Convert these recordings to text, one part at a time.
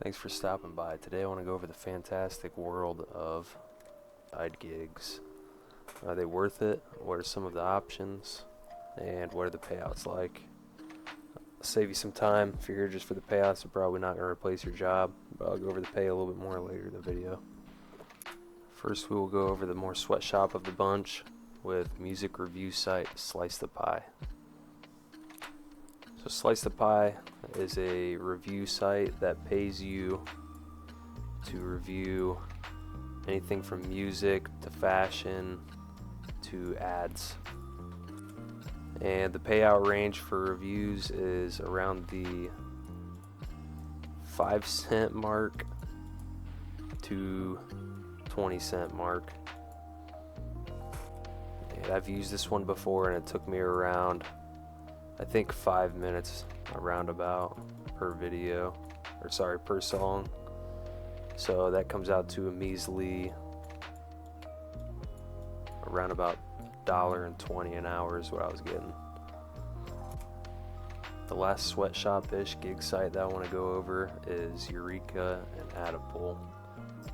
Thanks for stopping by. Today I want to go over the fantastic world of side gigs. Are they worth it? What are some of the options? And what are the payouts like? I'll save you some time. If you're here just for the payouts, you're probably not going to replace your job, but I'll go over the pay a little bit more later in the video. First we will go over the more sweatshop of the bunch with music review site Slice the Pie. So Slice the Pie is a review site that pays you to review anything from music to fashion to ads. And the payout range for reviews is around the 5-cent mark to 20-cent mark. And I've used this one before and it took me around, I think, 5 minutes roundabout per video, per song. So that comes out to a measly around about $1.20 an hour is what I was getting. The last sweatshop-ish gig site that I want to go over is Eureka and Adapole,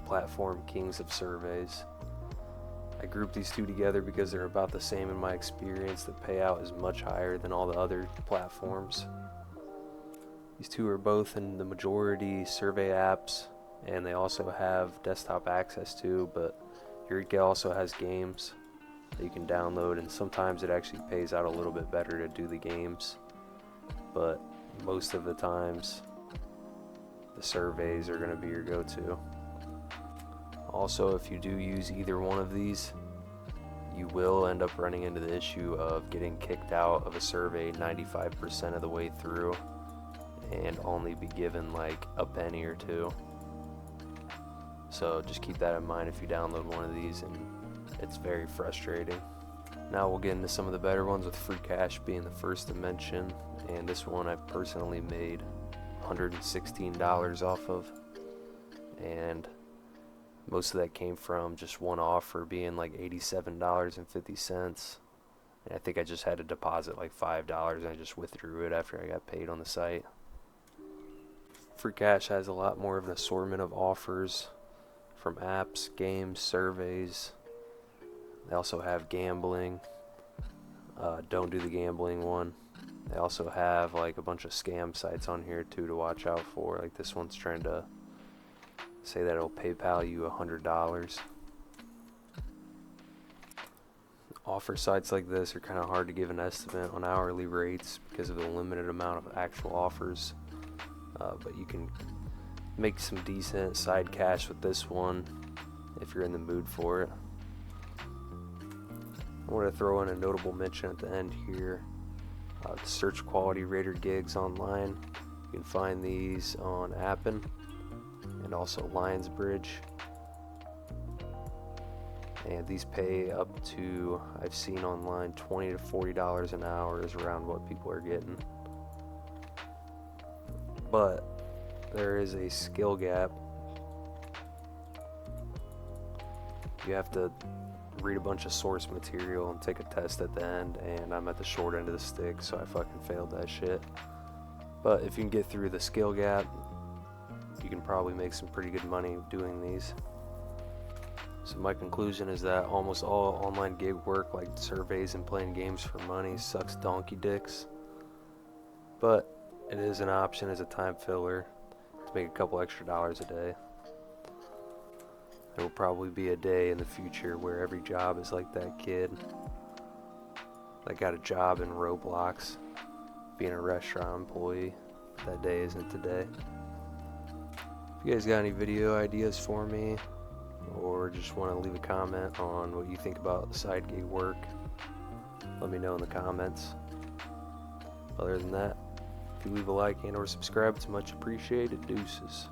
platform kings of surveys. I grouped these two together because they're about the same in my experience. The payout is much higher than all the other platforms. These two are both in the majority survey apps, and they also have desktop access to, but Eureka also has games that you can download, and sometimes it actually pays out a little bit better to do the games, but most of the times the surveys are going to be your go-to. Also, if you do use either one of these, you will end up running into the issue of getting kicked out of a survey 95% of the way through and only be given like a penny or two. So just keep that in mind if you download one of these, and it's very frustrating. Now we'll get into some of the better ones, with Free Cash being the first to mention, and this one I've personally made $116 off of, and most of that came from just one offer being like $87.50. And I think I just had to deposit like $5 and I just withdrew it after I got paid on the site. Free Cash has a lot more of an assortment of offers from apps, games, surveys. They also have gambling. Don't do the gambling one. They also have like a bunch of scam sites on here too to watch out for. Like this one's trying to say that it'll PayPal you $100. Offer sites like this are kind of hard to give an estimate on hourly rates because of the limited amount of actual offers, but you can make some decent side cash with this one if you're in the mood for it. I want to throw in a notable mention at the end here. The search quality rater gigs online. You can find these on Appen and also Lionsbridge, and these pay up to, I've seen online, $20 to $40 an hour is around what people are getting. But there is a skill gap. You have to read a bunch of source material and take a test at the end, and I'm at the short end of the stick, so I fucking failed that shit. But if you can get through the skill gap, you can probably make some pretty good money doing these. So my conclusion is that almost all online gig work, like surveys and playing games for money, sucks donkey dicks. But it is an option as a time filler to make a couple extra dollars a day. There will probably be a day in the future where every job is like that kid that got a job in Roblox being a restaurant employee. That day isn't today. If you guys got any video ideas for me, or just want to leave a comment on what you think about side gig work, let me know in the comments. Other than that, if you leave a like and or subscribe, it's much appreciated. Deuces.